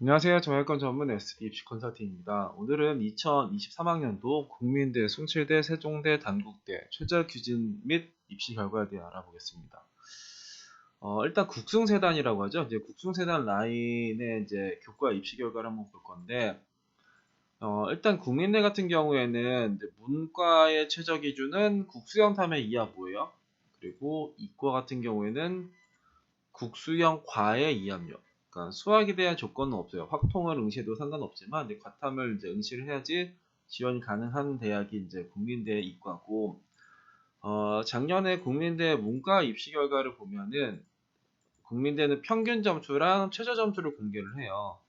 안녕하세요. 정외과 전문 SD 입시 컨설팅입니다. 오늘은 2023학년도 국민대, 숭실대, 세종대, 단국대 최저 규진 및 입시 결과에 대해 알아보겠습니다. 일단 국승세단이라고 하죠. 이제 국승세단 라인의 이제 교과 입시 결과를 한번 볼 건데, 일단 국민대 같은 경우에는 이제 문과의 최저 기준은 국수형 탐해 이하 뭐예요? 그리고 이과 같은 경우에는 국수형 과외 이함료. 그러니까 수학에 대한 조건은 없어요. 확통을 응시해도 상관없지만 이제 과탐을 이제 응시를 해야지 지원이 가능한 대학이 이제 국민대 이과고, 작년에 국민대 문과 입시 결과를 보면은 국민대는 평균 점수랑 최저 점수를 공개를 해요.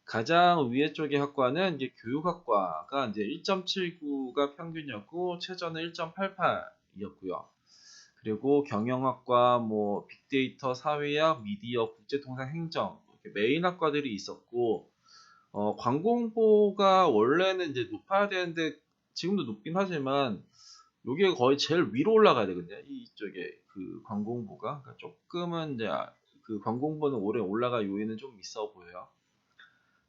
가장 위에 쪽의 학과는 이제 교육학과가 이제 1.79가 평균이었고 최저는 1.88이었고요. 그리고 경영학과, 뭐 빅데이터, 사회학, 미디어, 국제통상, 행정 이렇게 메인 학과들이 있었고, 광고 홍보가 원래는 이제 높아야 되는데 지금도 높긴 하지만 이게 거의 제일 위로 올라가야 되거든요. 이쪽에 그 광고 홍보가 그러니까 조금은 이제 그 광고 홍보는 오래 올라갈 요인은 좀 있어 보여요.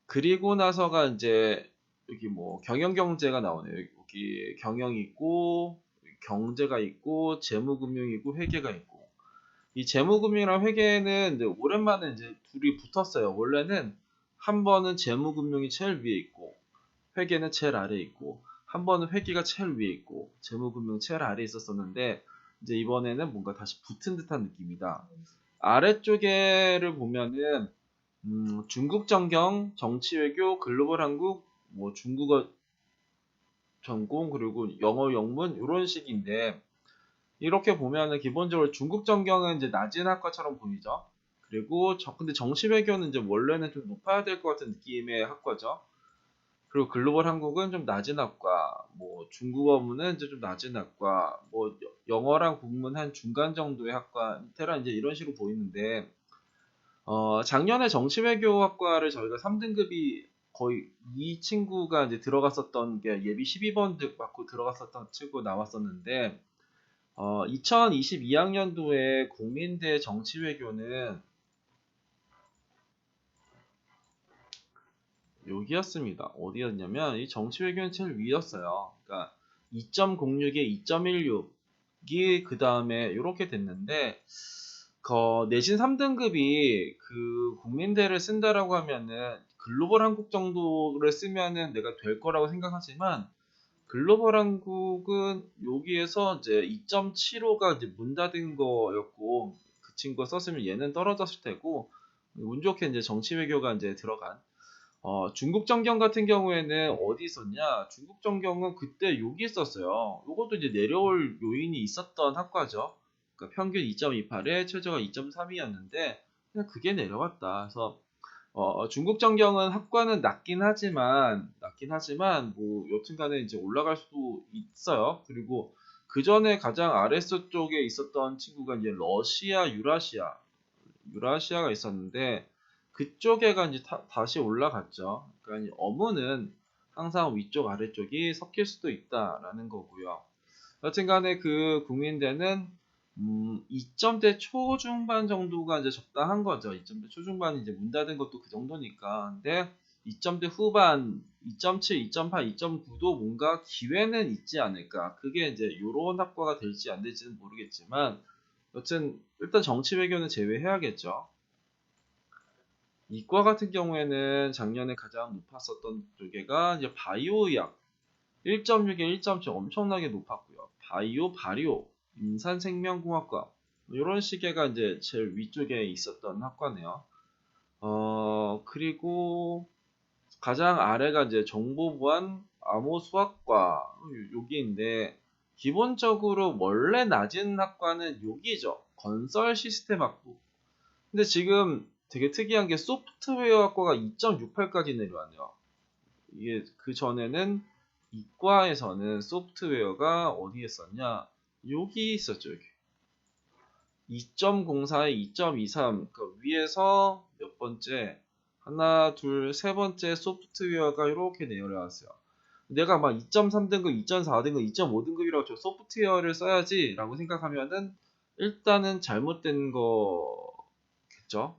그리고 나서가 이제 여기 뭐 경영경제가 나오네요. 여기 경영이 있고 경제가 있고 재무금융이 있고 회계가 있고, 이 재무금융이랑 회계는 이제 오랜만에 이제 둘이 붙었어요. 원래는 한 번은 재무금융이 제일 위에 있고 회계는 제일 아래에 있고, 한 번은 회계가 제일 위에 있고 재무금융 제일 아래에 있었었는데 이제 이번에는 뭔가 다시 붙은 듯한 느낌이다. 아래쪽에를 보면은 중국 전경, 정치 외교, 글로벌 한국, 뭐 중국어 전공, 그리고 영어 영문 이런 식인데, 이렇게 보면은 기본적으로 중국 전경은 이제 낮은 학과처럼 보이죠. 그리고 근데 정치 외교는 이제 원래는 좀 높아야 될 것 같은 느낌의 학과죠. 그리고 글로벌 한국은 좀 낮은 학과, 뭐 중국어문은 이제 좀 낮은 학과, 뭐 영어랑 국문 한 중간 정도의 학과, 테라 이제 이런 식으로 보이는데, 작년에 정치외교학과를 저희가 3등급이 거의 이 친구가 이제 들어갔었던 게 예비 12번 맞고 들어갔었던 친구 나왔었는데, 2022학년도에 국민대 정치외교는 여기였습니다. 어디였냐면 이 정치외교는 제일 위였어요. 그러니까 2.06에 2.16이 그 다음에 이렇게 됐는데, 내신 3등급이 그 국민대를 쓴다라고 하면은 글로벌 한국 정도를 쓰면은 내가 될 거라고 생각하지만, 글로벌 한국은 여기에서 이제 2.75가 이제 문 닫은 거였고 그 친구가 썼으면 얘는 떨어졌을 테고, 운 좋게 이제 정치 외교가 이제 들어간, 중국 정경 같은 경우에는 어디 있었냐? 중국 정경은 그때 여기 있었어요. 이것도 이제 내려올 요인이 있었던 학과죠. 그러니까 평균 2.28에 최저가 2.32였는데 그냥 그게 내려왔다. 그래서 중국 정경은 학과는 낮긴 하지만 뭐 여튼간에 이제 올라갈 수도 있어요. 그리고 그 전에 가장 아래서 쪽에 있었던 친구가 이제 러시아, 유라시아가 있었는데 그쪽에가 이제 다시 올라갔죠. 그러니까 이 어문은 항상 위쪽 아래쪽이 섞일 수도 있다라는 거고요. 여튼간에 그 국민대는 2점대 초중반 정도가 이제 적당한 거죠. 2점대 초중반이 이제 문 닫은 것도 그 정도니까. 근데 2점대 후반 2.7, 2.8, 2.9도 뭔가 기회는 있지 않을까. 그게 이제 요런 학과가 될지 안 될지는 모르겠지만 여튼 일단 정치 외교는 제외해야겠죠. 이과 같은 경우에는 작년에 가장 높았었던 쪽에가 이제 바이오의학 1.6에 1.7 엄청나게 높았고요. 바이오, 바리오, 인산생명공학과 이런 식의가 이제 제일 위쪽에 있었던 학과네요. 그리고 가장 아래가 이제 정보보안, 암호수학과 여기인데, 기본적으로 원래 낮은 학과는 여기죠. 건설 시스템 학부. 근데 지금 되게 특이한 게 소프트웨어 학과가 2.68까지 내려왔네요. 이게 그 전에는 이과에서는 소프트웨어가 어디에 있었냐? 여기 있었죠. 여기. 2.04에 2.23, 그 위에서 몇 번째, 하나, 둘, 세 번째 소프트웨어가 이렇게 내려왔어요. 내가 막 2.3등급, 2.4등급, 2.5등급이라고 저 소프트웨어를 써야지 라고 생각하면은 일단은 잘못된 거겠죠.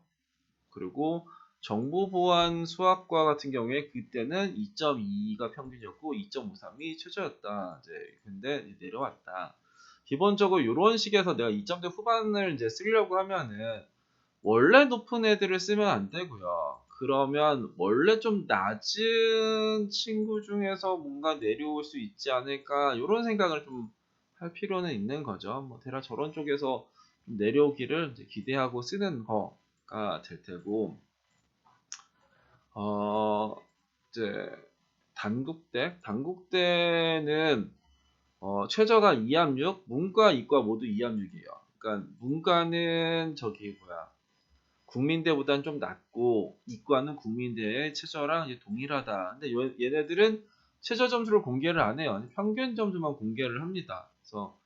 그리고 정보보안 수학과 같은 경우에 그때는 2.2가 평균이었고 2.53이 최저였다. 이제 근데 이제 내려왔다. 기본적으로 이런 식에서 내가 2점대 후반을 이제 쓰려고 하면은 원래 높은 애들을 쓰면 안 되고요. 그러면 원래 좀 낮은 친구 중에서 뭔가 내려올 수 있지 않을까 이런 생각을 좀 할 필요는 있는 거죠. 뭐 대략 저런 쪽에서 좀 내려오기를 이제 기대하고 쓰는 거가 될 테고, 이제 단국대는 최저가 2합6, 문과, 이과 모두 2합6이에요. 그러니까 문과는 저기 뭐야 국민대보다는 좀 낮고 이과는 국민대의 최저랑 이제 동일하다. 근데 얘네들은 최저 점수를 공개를 안 해요. 평균 점수만 공개를 합니다. 그래서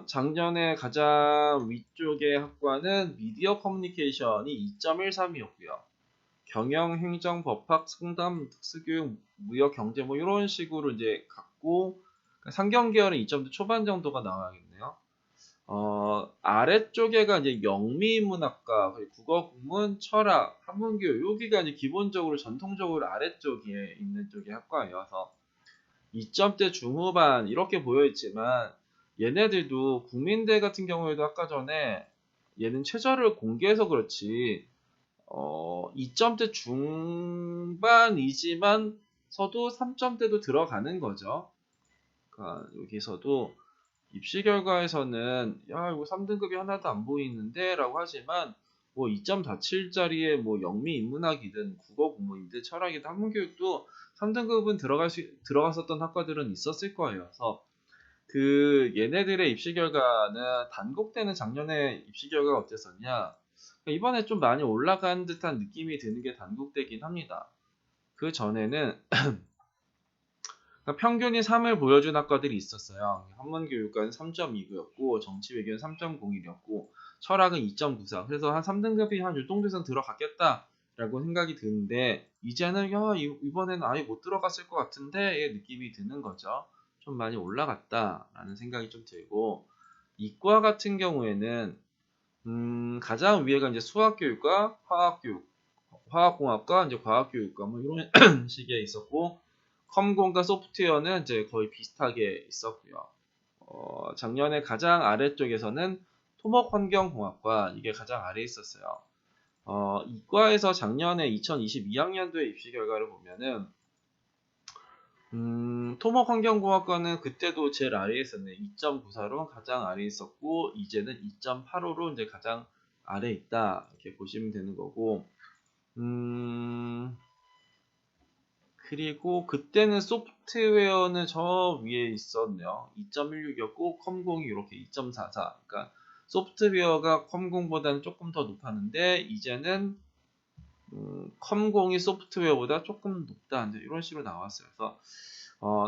작년에 가장 위쪽의 학과는 미디어 커뮤니케이션이 2.13이었고요. 경영, 행정, 법학, 상담, 특수교육, 무역, 경제 뭐 이런 식으로 이제 갖고 상경 계열은 2점대 초반 정도가 나와야겠네요. 아래쪽에가 이제 영미인문학과, 국어, 국문, 철학, 한문교육 여기가 이제 기본적으로 전통적으로 아래쪽에 있는 쪽의 학과예요. 그래서 2점대 중후반 이렇게 보여있지만 얘네들도 국민대 같은 경우에도 아까 전에 얘는 최저를 공개해서 그렇지 2점대 중반이지만 서도 3점대도 들어가는 거죠. 그러니까 여기서도 입시 결과에서는 야 이거 3등급이 하나도 안 보이는데 라고 하지만 뭐 2.47짜리에 뭐 영미 인문학이든 국어 공부이든 철학이든 한문교육도 3등급은 들어갔었던 학과들은 있었을 거예요. 그래서 그 얘네들의 입시 결과는 단국대는 작년에 입시 결과가 어땠었냐? 이번에 좀 많이 올라간 듯한 느낌이 드는 게 단국대긴 합니다. 그 전에는 평균이 3을 보여준 학과들이 있었어요. 한문교육과는 3.29였고 정치외교는 3.01이었고 철학은 2.94. 그래서 한 3등급이 한 이 정도에선 들어갔겠다라고 생각이 드는데 이제는 야 이번에는 아예 못 들어갔을 것 같은데의 느낌이 드는 거죠. 좀 많이 올라갔다라는 생각이 좀 들고 이과 같은 경우에는 가장 위에가 이제 수학교육과 화학교육, 화학공학과 이제 과학교육과 뭐 이런 식의 있었고 컴공과 소프트웨어는 이제 거의 비슷하게 있었고요. 작년에 가장 아래쪽에서는 토목환경공학과 이게 가장 아래에 있었어요. 이과에서 작년에 2022학년도의 입시 결과를 보면은 토목환경공학과는 그때도 제일 아래에 있었네. 2.94로 가장 아래에 있었고 이제는 2.85로 이제 가장 아래에 있다 이렇게 보시면 되는 거고 그리고 그때는 소프트웨어는 저 위에 있었네요. 2.16이었고 컴공이 이렇게 2.44. 그러니까 소프트웨어가 컴공보다는 조금 더 높았는데 이제는 컴공이 소프트웨어보다 조금 높다. 이제 이런 식으로 나왔어요. 그래서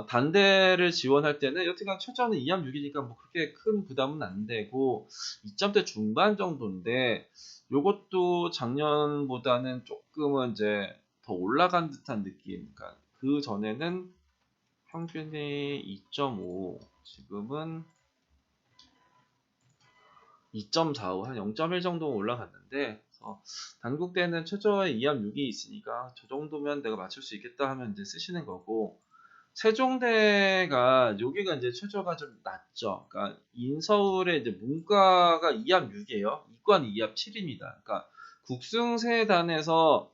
단대를 지원할 때는 여튼간 최저는 2합 6이니까 뭐 그렇게 큰 부담은 안 되고 2점대 중반 정도인데 요것도 작년보다는 조금은 이제 더 올라간 듯한 느낌. 그러니까 그 전에는 평균이 2.5, 지금은 2.45, 한 0.1 정도 올라갔는데 단국대는 최저의 2합 6이 있으니까 저 정도면 내가 맞출 수 있겠다 하면 이제 쓰시는 거고 세종대가 여기가 이제 최저가 좀 낮죠. 그러니까 인서울의 이제 문과가 2합 6이에요. 이과는 2합 7입니다. 그러니까 국승세단에서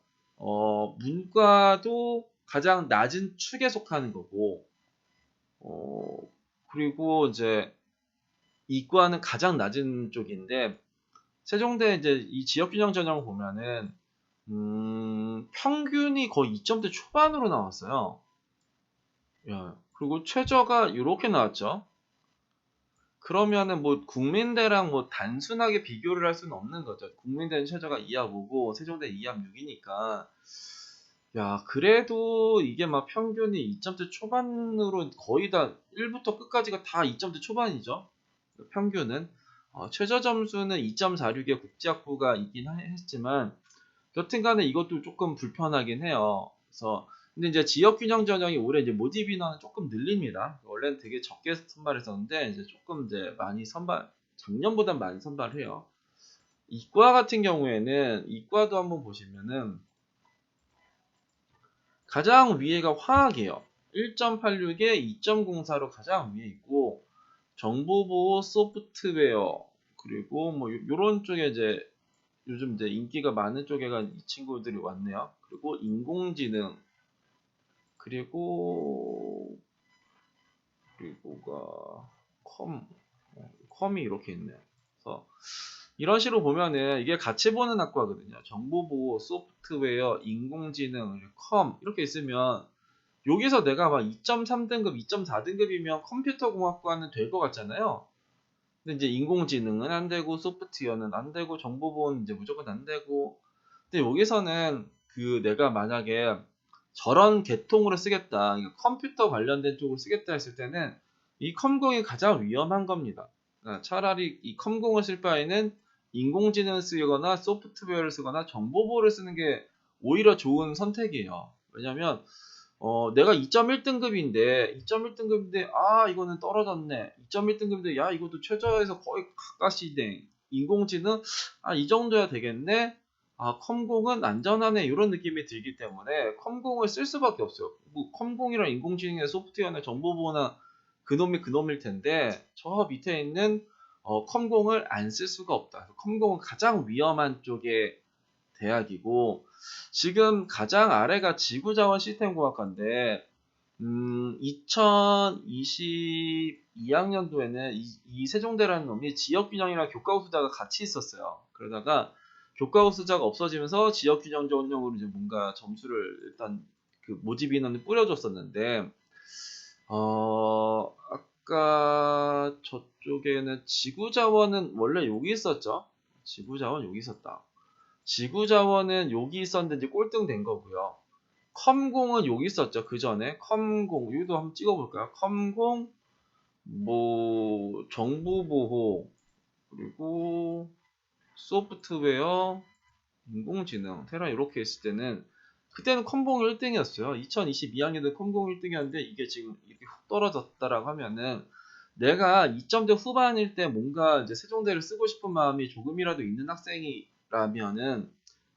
문과도 가장 낮은 축에 속하는 거고 그리고 이제 이과는 가장 낮은 쪽인데 세종대 이제 이 지역균형 전형을 보면은 평균이 거의 2점대 초반으로 나왔어요. 야, 그리고 최저가 이렇게 나왔죠. 그러면은 뭐 국민대랑 뭐 단순하게 비교를 할 수는 없는 거죠. 국민대는 최저가 2합 5고 세종대 2합 6이니까 야 그래도 이게 막 평균이 2점대 초반으로 거의 다 1부터 끝까지가 다 2점대 초반이죠. 평균은 최저 점수는 2.46의 국제학부가 있긴 했지만 여튼간에 이것도 조금 불편하긴 해요. 그래서 근데 이제 지역균형 전형이 올해 이제 모집 인원은 조금 늘립니다. 원래는 되게 적게 선발했었는데 이제 조금 이제 많이 작년보다 많이 선발해요. 이과 같은 경우에는 이과도 한번 보시면은 가장 위에가 화학이에요. 1.86에 2.04로 가장 위에 있고 정보보호 소프트웨어 그리고 뭐 요런 쪽에 이제 요즘 이제 인기가 많은 쪽에가 이 친구들이 왔네요. 그리고 인공지능 그리고가 컴이 이렇게 있네요. 그래서 이런 식으로 보면은 이게 같이 보는 학과거든요. 정보보호, 소프트웨어, 인공지능, 컴 이렇게 있으면 여기서 내가 막 2.3등급, 2.4등급이면 컴퓨터공학과는 될 것 같잖아요. 근데 이제 인공지능은 안 되고 소프트웨어는 안 되고 정보보호는 이제 무조건 안 되고 근데 여기서는 그 내가 만약에 저런 계통으로 쓰겠다, 그러니까 컴퓨터 관련된 쪽으로 쓰겠다 했을 때는 이 컴공이 가장 위험한 겁니다. 그러니까 차라리 이 컴공을 쓸 바에는 인공지능을 쓰거나 소프트웨어를 쓰거나 정보보호를 쓰는 게 오히려 좋은 선택이에요. 왜냐면 내가 2.1등급인데 이거는 떨어졌네. 2.1등급인데 야 이것도 최저에서 거의 가까시네. 인공지능 이 정도야 되겠네. 컴공은 안전하네 이런 느낌이 들기 때문에 컴공을 쓸 수밖에 없어요. 뭐 컴공이랑 인공지능의 소프트웨어나 정보보호나 그놈일 텐데 저 밑에 있는 컴공을 안 쓸 수가 없다. 컴공은 가장 위험한 쪽의 대학이고 지금 가장 아래가 지구자원 시스템공학과인데 2022학년도에는 이 세종대라는 놈이 지역균형이랑 교과우수자가 같이 있었어요. 그러다가 교과우수자가 없어지면서 지역균형 전형으로 이제 뭔가 점수를 일단 그 모집 인원을 뿌려줬었는데 아까 저쪽에는 지구자원은 원래 여기 있었죠. 지구자원 여기 있었다. 지구자원은 여기 있었는데 이제 꼴등 된 거고요. 컴공은 여기 있었죠. 그 전에 컴공 여기도 한번 찍어볼까요? 컴공 뭐 정보보호 그리고 소프트웨어 인공지능 테라 이렇게 했을 때는 그때는 컴공 1등이었어요. 2022학년도 컴공 1등이었는데 이게 지금 이렇게 훅 떨어졌다라고 하면은 내가 2점대 후반일 때 뭔가 이제 세종대를 쓰고 싶은 마음이 조금이라도 있는 학생이라면은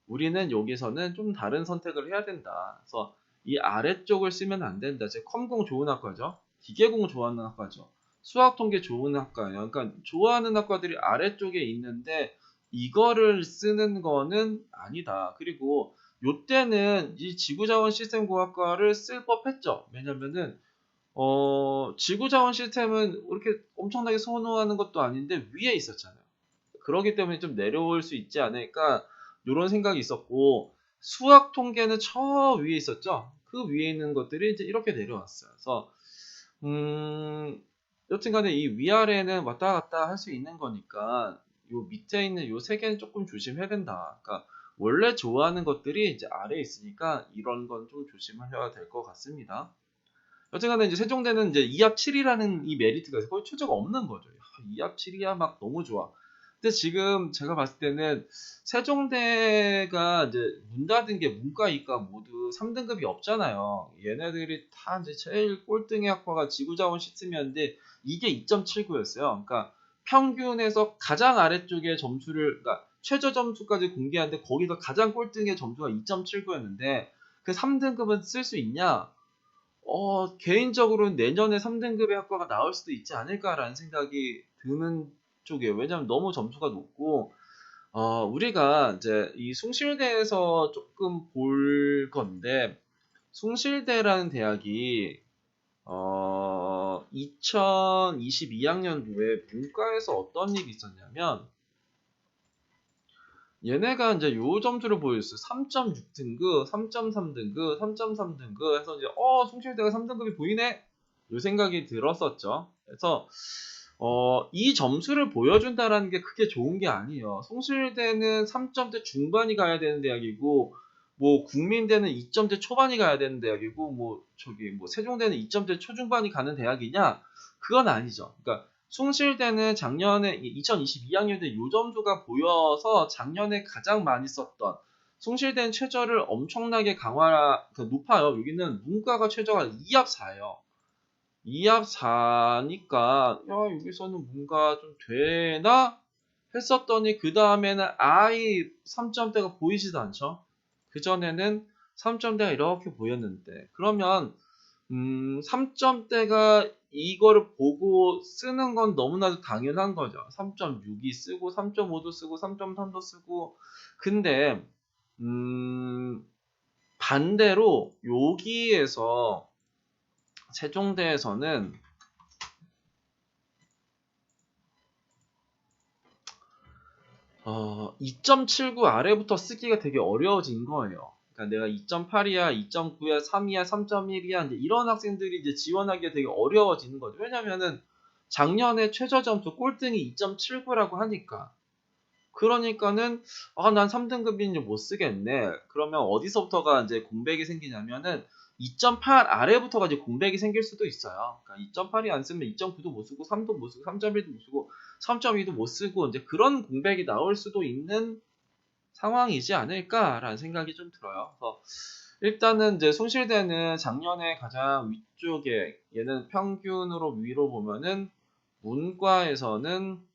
우리는 여기서는 좀 다른 선택을 해야 된다. 그래서 이 아래쪽을 쓰면 안 된다. 즉 컴공 좋은 학과죠. 기계공 좋아하는 학과죠. 수학통계 좋은 학과예요. 그러니까 좋아하는 학과들이 아래쪽에 있는데 이거를 쓰는 거는 아니다. 그리고 요때는 이 지구자원 시스템공학과를 쓸 법했죠. 왜냐면은 지구자원 시스템은 이렇게 엄청나게 선호하는 것도 아닌데 위에 있었잖아요. 그러기 때문에 좀 내려올 수 있지 않을까 이런 생각이 있었고 수학 통계는 저 위에 있었죠. 그 위에 있는 것들이 이제 이렇게 내려왔어요. 그래서 여튼간에 이 위아래는 왔다 갔다 할 수 있는 거니까 요 밑에 있는 요 세 개는 조금 조심해야 된다. 그러니까 원래 좋아하는 것들이 이제 아래에 있으니까 이런 건 좀 조심해야 될 것 같습니다. 여튼간에 이제 세종대는 이제 2합 7이라는 이 메리트가 있어요. 거의 최저가 없는 거죠. 2합 7이야 막 너무 좋아. 근데 지금 제가 봤을 때는 세종대가 이제 문 닫은 게 문과, 이과 모두 3등급이 없잖아요. 얘네들이 다 이제 제일 꼴등의 학과가 지구자원 시스템이었는데 이게 2.79였어요. 그러니까 평균에서 가장 아래쪽에 점수를, 그러니까 최저 점수까지 공개하는데 거기서 가장 꼴등의 점수가 2.79였는데 그 3등급은 쓸 수 있냐? 개인적으로는 내년에 3등급의 학과가 나올 수도 있지 않을까라는 생각이 드는 쪽이에요. 왜냐면 너무 점수가 높고, 우리가 이제 이 숭실대에서 조금 볼 건데, 숭실대라는 대학이, 2022학년도에 문과에서 어떤 일이 있었냐면, 얘네가 이제 요 점수를 보였어요. 3.6등급, 3.3등급, 3.3등급 해서 이제 숭실대가 3등급이 보이네? 요 생각이 들었었죠. 그래서 이 점수를 보여준다라는 게 크게 좋은 게 아니에요. 숭실대는 3점대 중반이 가야 되는 대학이고 뭐 국민대는 2점대 초반이 가야 되는 대학이고 뭐 세종대는 2점대 초중반이 가는 대학이냐? 그건 아니죠. 그러니까 숭실대는 작년에 2022학년에 요 점수가 보여서 작년에 가장 많이 썼던 숭실대는 최저를 엄청나게 높아요. 여기는 문과가 최저가 2합 4예요. 2합 4니까 여기서는 뭔가 좀 되나? 했었더니 그 다음에는 아예 3점대가 보이지도 않죠. 그전에는 3점대가 이렇게 보였는데, 그러면 3점대가 이거를 보고 쓰는 건 너무나도 당연한 거죠. 3.6이 쓰고 3.5도 쓰고 3.3도 쓰고. 근데 반대로 여기에서 세종대에서는 2.79 아래부터 쓰기가 되게 어려워진 거예요. 그러니까 내가 2.8이야, 2.9야, 3이야, 3.1이야 이제 이런 학생들이 이제 지원하기가 되게 어려워지는 거죠. 왜냐면은 작년에 최저 점수 꼴등이 2.79라고 하니까. 그러니까는 난 3등급인지 못 쓰겠네. 그러면 어디서부터가 이제 공백이 생기냐면은 2.8 아래부터가 이제 공백이 생길 수도 있어요. 그러니까 2.8이 안 쓰면 2.9도 못 쓰고 3도 못 쓰고 3.1도 못 쓰고 3.2도 못 쓰고 이제 그런 공백이 나올 수도 있는 상황이지 않을까라는 생각이 좀 들어요. 그래서 일단은 이제 숭실대는 작년에 가장 위쪽에 얘는 평균으로 위로 보면은 문과에서는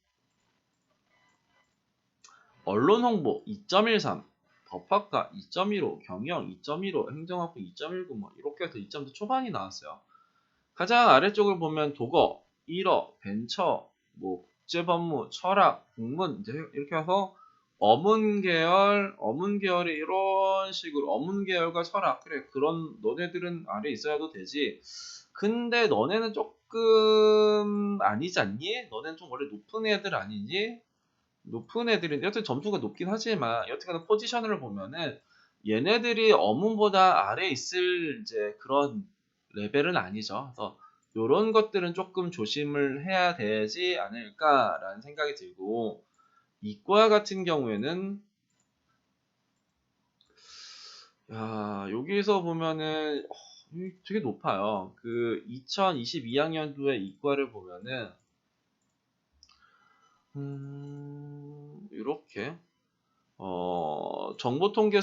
언론 홍보 2.13, 법학과 2.15, 경영 2.15, 행정학부 2.19 뭐 이렇게 해서 2점대 초반이 나왔어요. 가장 아래쪽을 보면 독어, 일어, 벤처, 뭐 국제법무, 철학, 국문 이제 이렇게 해서 어문 계열이 이런 식으로 어문 계열과 철학 그래 그런 너네들은 아래 있어야도 되지. 근데 너네는 조금 아니지 않니? 너네는 좀 원래 높은 애들 아니니? 높은 애들은 여튼 점수가 높긴 하지만 여튼간에 포지션을 보면은 얘네들이 어문보다 아래에 있을 이제 그런 레벨은 아니죠. 그래서 요런 것들은 조금 조심을 해야 되지 않을까라는 생각이 들고 이과 같은 경우에는 여기서 보면은 되게 높아요. 그 2022학년도에 이과를 보면은 이렇게 정보통계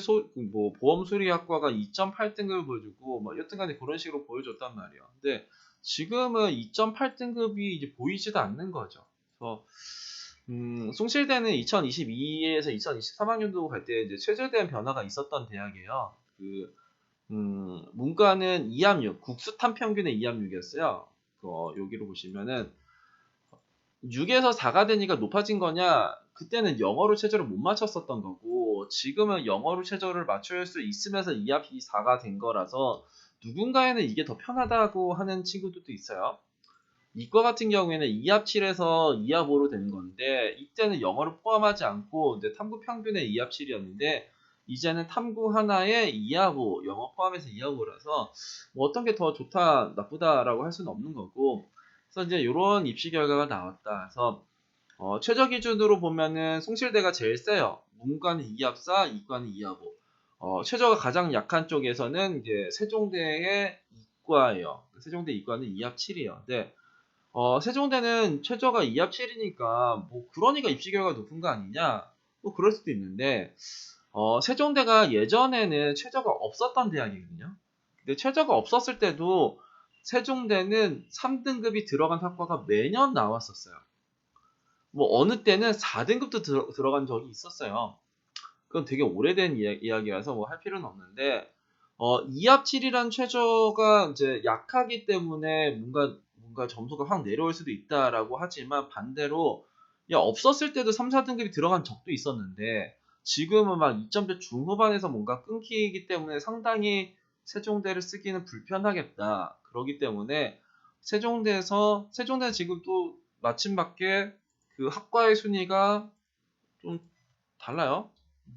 뭐 보험수리학과가 2.8등급을 보여주고 뭐 여튼간에 그런 식으로 보여줬단 말이에요. 근데 지금은 2.8등급이 이제 보이지도 않는 거죠. 그래서 숭실대는 2022에서 2023학년도 갈 때 이제 최저대한 변화가 있었던 대학이에요. 문과는 2합6, 국수탄 평균의 2합6이었어요. 여기로 보시면은 6에서 4가 되니까 높아진 거냐? 그때는 영어로 최저를 못 맞췄었던 거고 지금은 영어로 최저를 맞출 수 있으면서 2합이 4가 된 거라서 누군가에는 이게 더 편하다고 하는 친구들도 있어요. 이과 같은 경우에는 2합 7에서 2합 5로 된 건데 이때는 영어를 포함하지 않고 이제 탐구 평균의 2합 7이었는데 이제는 탐구 하나에 2합 5, 영어 포함해서 2합 5라서 뭐 어떤 게 더 좋다, 나쁘다라고 할 수는 없는 거고 그래서 이제 이런 입시 결과가 나왔다. 그래서 최저 기준으로 보면은 숭실대가 제일 세요. 문과는 2합 4, 이과는 2합 5. 최저가 가장 약한 쪽에서는 이제 세종대의 이과예요. 세종대 이과는 2합 7이에요. 근데 세종대는 최저가 2합 7이니까 뭐 그러니까 입시 결과가 높은 거 아니냐? 뭐 그럴 수도 있는데 세종대가 예전에는 최저가 없었던 대학이거든요. 근데 최저가 없었을 때도 세종대는 3등급이 들어간 학과가 매년 나왔었어요. 뭐 어느 때는 4등급도 들어간 적이 있었어요. 그건 되게 오래된 이야기라서 뭐 할 필요는 없는데 2합 7이란 최저가 이제 약하기 때문에 뭔가 점수가 확 내려올 수도 있다라고 하지만 반대로 없었을 때도 3, 4등급이 들어간 적도 있었는데 지금은 막 2점대 중후반에서 뭔가 끊기기 때문에 상당히 세종대를 쓰기는 불편하겠다. 그러기 때문에 세종대는 지금 또 마침밖에 그 학과의 순위가 좀 달라요.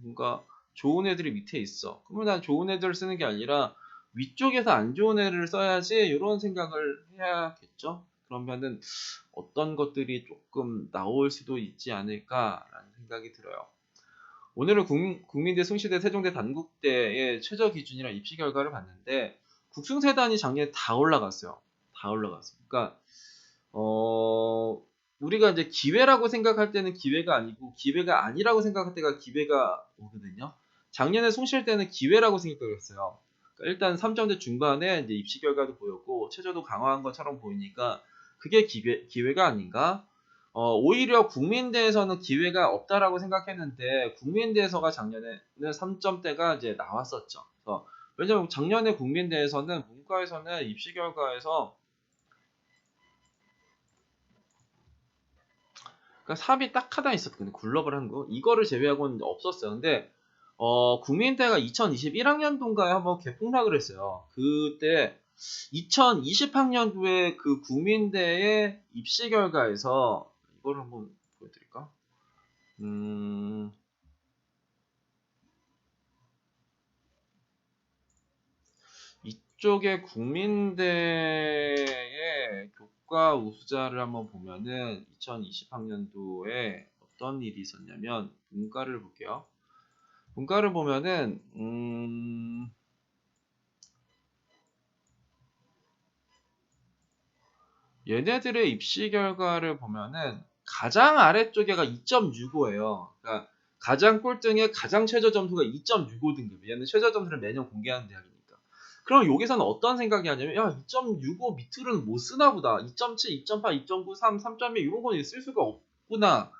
뭔가 좋은 애들이 밑에 있어. 그러면 난 좋은 애들을 쓰는 게 아니라 위쪽에서 안 좋은 애를 써야지 이런 생각을 해야겠죠. 그러면은 어떤 것들이 조금 나올 수도 있지 않을까라는 생각이 들어요. 오늘은 국민대, 숭실대, 세종대, 단국대의 최저 기준이랑 입시 결과를 봤는데 국승세단이 작년에 다 올라갔어요. 다 올라갔어요. 그러니까 우리가 이제 기회라고 생각할 때는 기회가 아니고 기회가 아니라고 생각할 때가 기회가 오거든요. 작년에 숭실대는 기회라고 생각을 했어요. 그러니까 일단 3점대 중반에 이제 입시 결과도 보였고 최저도 강화한 것처럼 보이니까 그게 기회가 아닌가? 오히려 국민대에서는 기회가 없다라고 생각했는데 국민대에서가 작년에는 3점대가 이제 나왔었죠. 왜냐면 작년에 국민대에서는 문과에서는 입시 결과에서 그러니까 삽이 딱 하나 있었거든요. 굴럽을 한 거. 이거를 제외하고는 없었어요. 근데 국민대가 2021학년도인가에 한번 개폭락을 했어요. 그때 2020학년도에 그 국민대의 입시 결과에서 이걸 한번 보여드릴까? 이쪽에 국민대의 교과 우수자를 한번 보면은 2020학년도에 어떤 일이 있었냐면 문과를 볼게요. 문과를 보면은 얘네들의 입시 결과를 보면은 가장 아래쪽에가 2.65예요. 그러니까 가장 꼴등의 가장 최저 점수가 2.65 등급. 얘는 최저 점수를 매년 공개하는 대학이니까. 그럼 여기서는 어떤 생각이 하냐면 야 2.65 밑으로는 못 쓰나 보다. 2.7, 2.8, 2.9, 3, 3.1 이런 건 쓸 수가 없구나.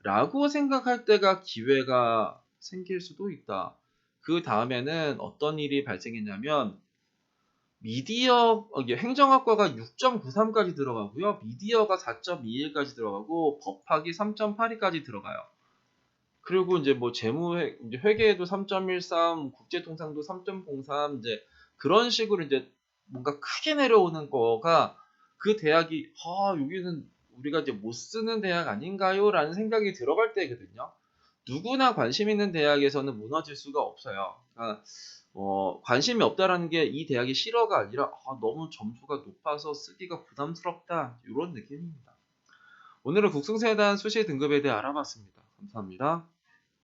라고 생각할 때가 기회가 생길 수도 있다. 그 다음에는 어떤 일이 발생했냐면 이게 행정학과가 6.93까지 들어가고요. 미디어가 4.21까지 들어가고 법학이 3.82까지 들어가요. 그리고 이제 뭐 이제 회계에도 3.13, 국제통상도 3.03 이제 그런 식으로 이제 뭔가 크게 내려오는 거가 그 대학이 여기는 우리가 이제 못 쓰는 대학 아닌가요?라는 생각이 들어갈 때거든요. 누구나 관심 있는 대학에서는 무너질 수가 없어요. 그러니까 관심이 없다라는 게 이 대학이 싫어가 아니라 너무 점수가 높아서 쓰기가 부담스럽다 이런 느낌입니다. 오늘은 국승세단 수시 등급에 대해 알아봤습니다. 감사합니다.